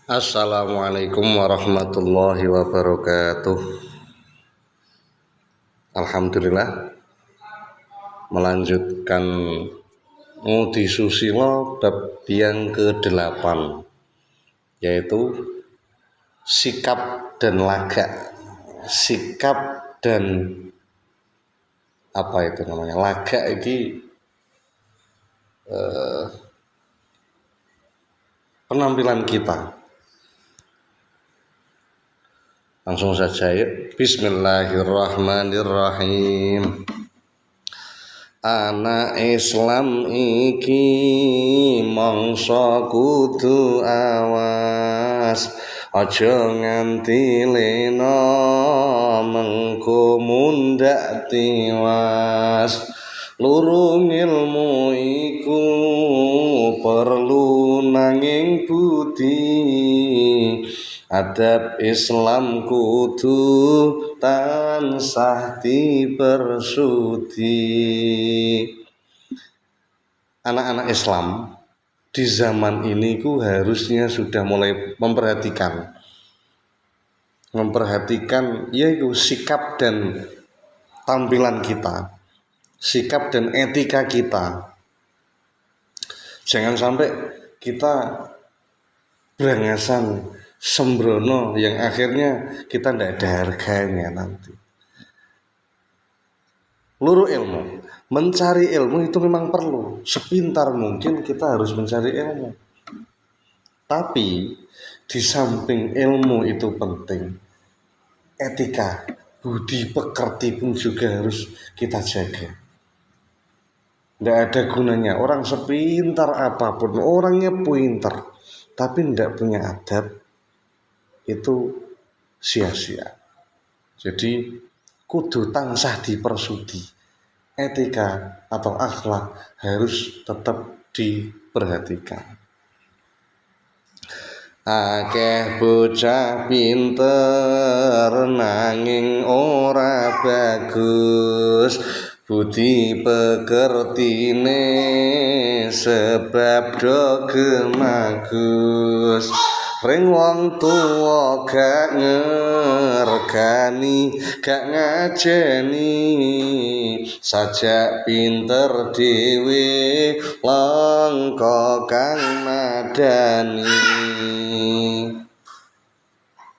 Assalamualaikum warahmatullahi wabarakatuh. Alhamdulillah melanjutkan ngudi susilo bab yang ke-8, yaitu sikap dan laga. Sikap dan apa itu namanya? Laga ini penampilan kita. Langsung saja yuk. Bismillahirrahmanirrahim. Anak Islam iki mangsa kudu awas, aja nganti lena mengko mundak tiwas. Lurung ilmu iku perlu nanging budi, adab Islam kudu tansah dipersudi. Anak-anak Islam di zaman ini ku harusnya sudah mulai memperhatikan yaitu sikap dan tampilan kita, sikap dan etika kita. Jangan sampai kita berangasan sembrono yang akhirnya kita tidak ada harganya nanti. Luru ilmu, mencari ilmu itu memang perlu. Sepintar mungkin kita harus mencari ilmu. Tapi di samping ilmu itu penting, etika, budi pekerti pun juga harus kita jaga. Tidak ada gunanya orang sepintar apapun, orangnya pintar tapi tidak punya adab, itu sia-sia. Jadi kudu tansah dipersudi, etika atau akhlak harus tetap diperhatikan. Akeh bocah pinter nanging ora bagus, budi pekertine sebab do gemagus. Ring wong tuwa gak ngergani, gak ngajeni, sajak pinter dhewe langka kang madani.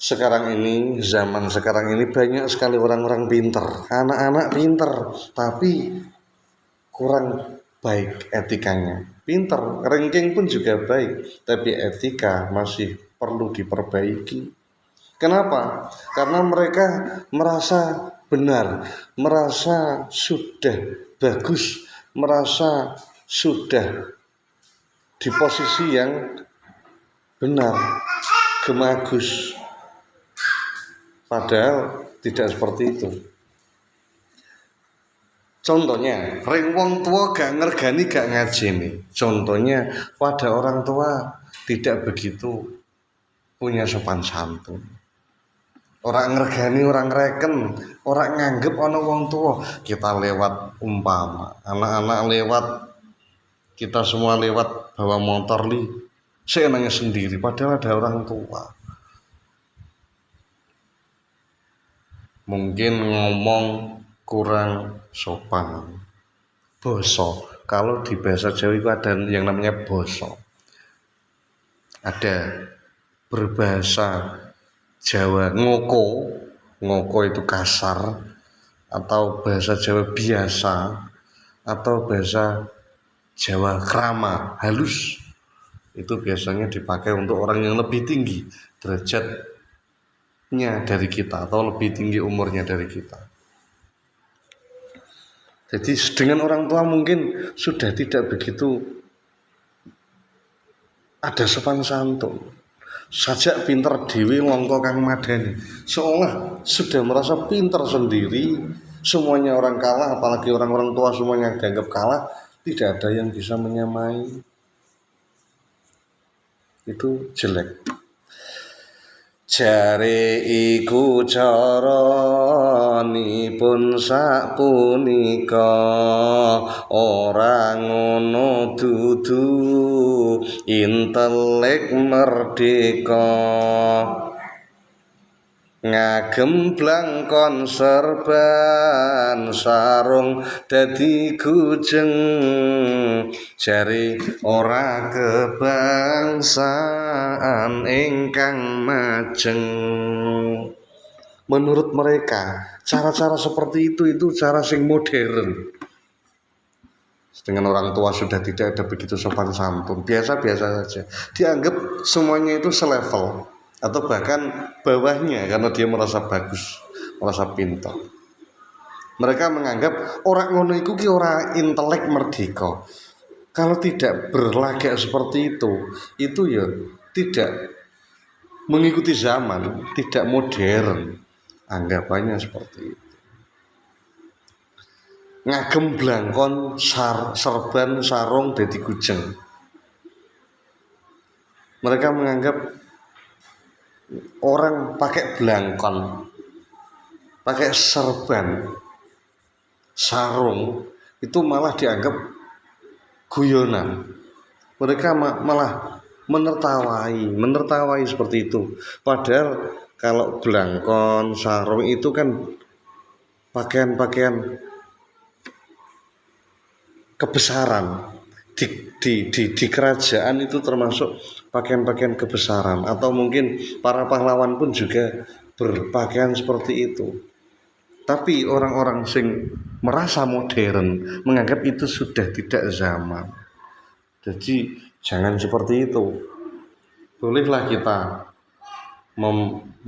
Zaman sekarang ini banyak sekali orang-orang pinter, anak-anak pinter, tapi kurang baik etikanya. Pinter, ranking pun juga baik, tapi etika masih perlu diperbaiki. Kenapa? Karena mereka merasa benar, merasa sudah bagus, merasa sudah di posisi yang benar, gemagus. Padahal tidak seperti itu. Contohnya, ring wong tua gak ngergani gak ngajeni. Contohnya, pada orang tua tidak begitu punya sopan santun. Orang ngergani, orang reken, orang nganggep ana wong tua. Kita lewat umpama, anak-anak lewat, kita semua lewat bawa motor seenaknya sendiri, padahal ada orang tua. Mungkin ngomong kurang sopan, boso. Kalau di bahasa Jawa itu ada yang namanya boso. Ada berbahasa Jawa ngoko itu kasar, atau bahasa Jawa biasa, atau bahasa Jawa krama, halus. Itu biasanya dipakai untuk orang yang lebih tinggi derajatnya dari kita, atau lebih tinggi umurnya dari kita. Jadi dengan orang tua mungkin sudah tidak begitu ada sopan santun. Sajak pinter dewi langka kang madani, seolah sudah merasa pinter sendiri, semuanya orang kalah, apalagi orang-orang tua semuanya dianggap kalah, tidak ada yang bisa menyamai. Itu jelek. Jare iku caranipun sapunika ora ngono dudu intelek merdeka ngagem blangkon serban sarung dadi gujeng jari ora kebangsaan ingkang majeng. Menurut mereka cara-cara seperti itu cara sing modern. Dengan orang tua sudah tidak ada begitu sopan santun, biasa-biasa saja, dianggap semuanya itu selevel atau bahkan bawahnya karena dia merasa bagus, merasa pintar. Mereka menganggap orang ngono iku ki ora intelek merdeka. Kalau tidak berlagak seperti itu ya tidak mengikuti zaman, tidak modern. Anggapannya seperti itu. Ngagem blangkon serban sarung dadi gujeng. Mereka menganggap orang pakai blangkon, pakai serban, sarung itu malah dianggap guyonan. Mereka malah menertawai seperti itu. Padahal kalau blangkon, sarung itu kan pakaian-pakaian kebesaran. Di kerajaan itu termasuk pakaian-pakaian kebesaran, atau mungkin para pahlawan pun juga berpakaian seperti itu. Tapi orang-orang sing merasa modern menganggap itu sudah tidak zaman. Jadi jangan seperti itu. Bolehlah kita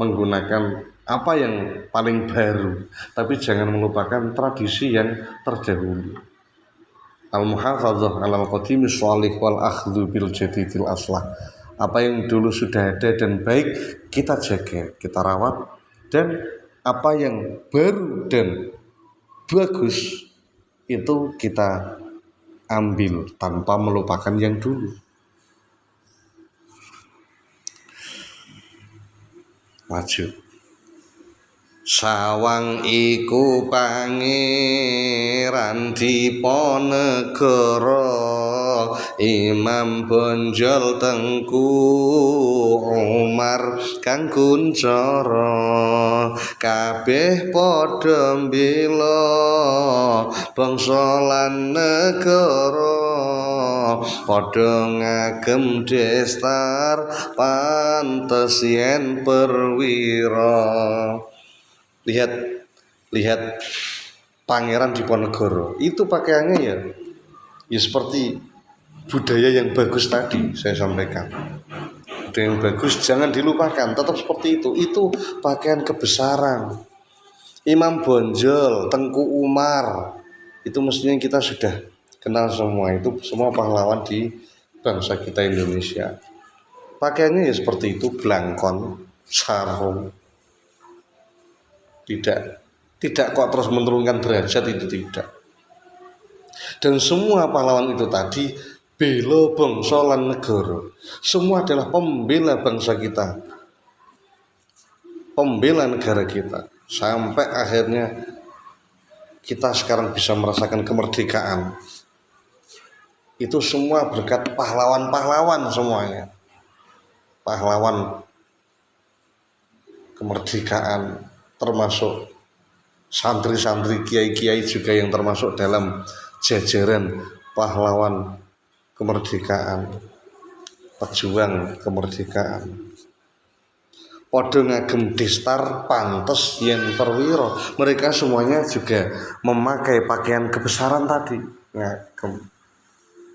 menggunakan apa yang paling baru, tapi jangan melupakan tradisi yang terdahulu. Al-muhafadzah alal qadimi sholih wal akhdhu bil jadidil aslah. Apa yang dulu sudah ada dan baik kita jaga, kita rawat, dan apa yang baru dan bagus itu kita ambil tanpa melupakan yang dulu. Lanjut. Sawang iku pangeran Diponegoro, Imam Bonjol Tengku Umar kang Kuncara, kabeh padha mbela bangsa lan negara, padha ngagem destar pantes yen perwira. Lihat Pangeran Diponegoro itu pakaiannya ya seperti budaya yang bagus tadi saya sampaikan. Budaya yang bagus jangan dilupakan, tetap seperti itu pakaian kebesaran. Imam Bonjol, Tengku Umar, itu mestinya kita sudah kenal semua, itu semua pahlawan di bangsa kita Indonesia. Pakaiannya ya seperti itu, blangkon, sarung. Tidak kok terus menurunkan derajat, itu tidak. Dan semua pahlawan itu tadi bela bangsa lan negara. Semua adalah pembela bangsa kita, pembela negara kita, sampai akhirnya kita sekarang bisa merasakan kemerdekaan. Itu semua berkat pahlawan-pahlawan semuanya. Pahlawan kemerdekaan, termasuk santri-santri, kiai-kiai juga yang termasuk dalam jajaran pahlawan kemerdekaan, pejuang kemerdekaan. Padha ngagem destar pantes yen perwira. Mereka semuanya juga memakai pakaian kebesaran tadi, ngagem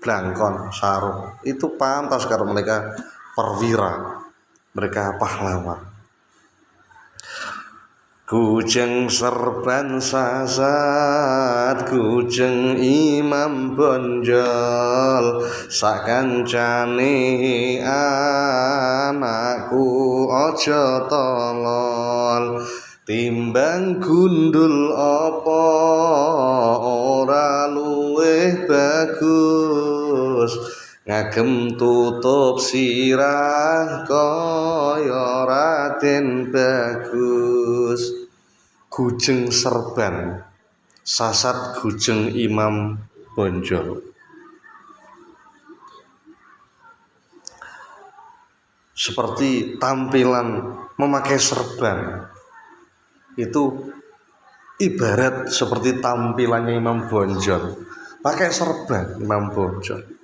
blangkon, sarung. Itu pantas karena mereka perwira, mereka pahlawan. Gujeng serban sasat, gujeng Imam Bonjol, sakancane anakku aja tolol, timbang gundul apa ora luwih bagus, ngagem tutup sirah kaya Raden Bagus, gujeng serban sasat gujeng Imam Bonjol. Seperti tampilan memakai serban itu ibarat seperti tampilannya Imam Bonjol, pakai serban Imam Bonjol.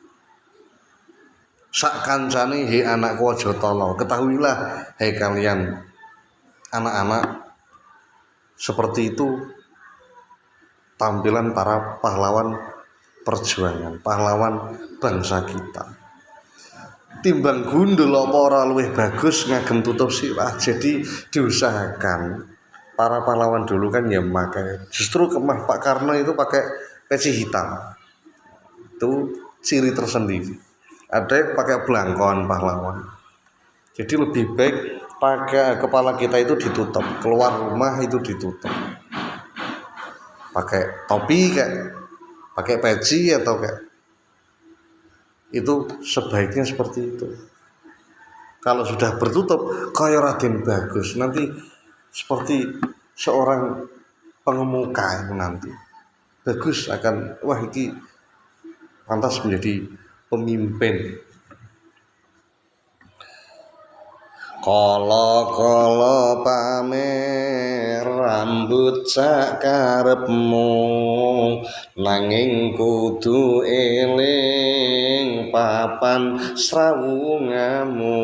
Sak kancane he anakku aja tolo, ketahuilah hai kalian anak-anak, seperti itu tampilan para pahlawan perjuangan, pahlawan bangsa kita. Timbang gundul apa ora luwih bagus ngagem tutup sirah. Jadi diusahakan para pahlawan dulu kan ya pakai, justru kemah Pak Karno itu pakai peci hitam, itu ciri tersendiri. Ada yang pakai belangkon pahlawan. Jadi lebih baik pakai kepala kita itu ditutup, keluar rumah itu ditutup, pakai topi kayak pakai peci atau kayak itu sebaiknya seperti itu. Kalau sudah bertutup kayak Raden Bagus, nanti seperti seorang pengemuka nanti Bagus akan wah ini pantas menjadi pemimpin. Kala-kala pamer rambut sak karepmu, nanging kudu eling papan srawungamu.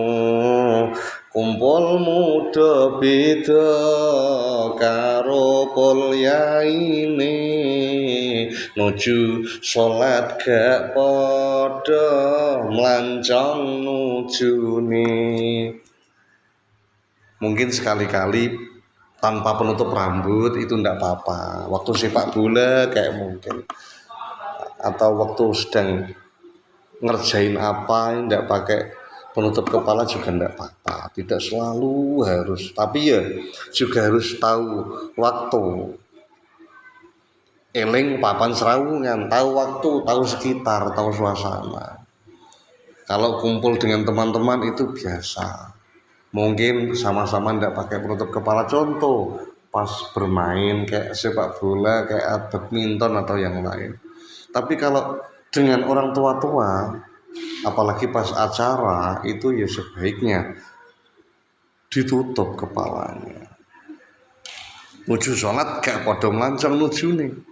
Kumpul muda beda karo polyaine, nuju salat gak padha mlancong nujune. Mungkin sekali-kali tanpa penutup rambut itu enggak apa-apa, waktu sepak bola kayak mungkin, atau waktu sedang ngerjain apa enggak pakai penutup kepala juga enggak apa-apa, tidak selalu harus, tapi ya juga harus tahu waktu, eling papan serawungan, tahu waktu, tahu sekitar, tahu suasana. Kalau kumpul dengan teman-teman itu biasa, mungkin sama-sama enggak pakai penutup kepala, contoh pas bermain kayak sepak bola, kayak badminton atau yang lain. Tapi kalau dengan orang tua-tua, apalagi pas acara itu ya sebaiknya ditutup kepalanya. Nuju sholat gak podo melancong nujune.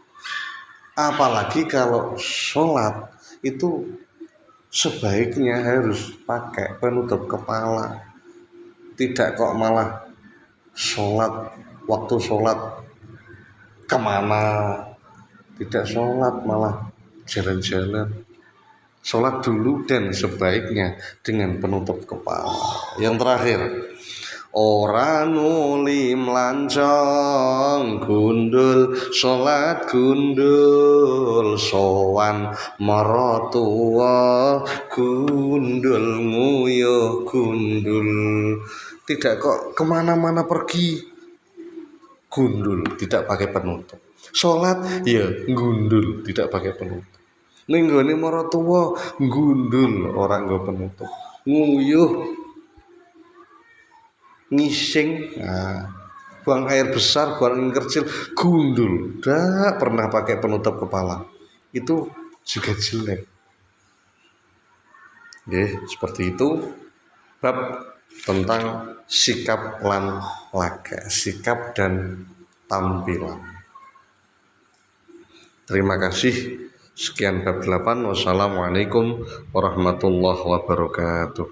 Apalagi kalau sholat itu sebaiknya harus pakai penutup kepala. Tidak kok malah sholat, waktu sholat kemana, tidak sholat malah jalan-jalan. Sholat dulu dan sebaiknya dengan penutup kepala. Yang terakhir, ora nuli mlancong gundul, sholat gundul, sowan maratuwa gundul, nguyuh gundul. Tidak kok kemana-mana pergi gundul, tidak pakai penutup. Sholat ya gundul, tidak pakai penutup. Ning nggone maratuwa gundul, ora nggo penutup. Nguyuh ngising, buang air besar, buang air kecil, gundul, tidak pernah pakai penutup kepala, itu juga jelek. Seperti itu bab tentang sikap lan laga, sikap dan tampilan. Terima kasih. Sekian bab 8. Wassalamualaikum warahmatullahi wabarakatuh.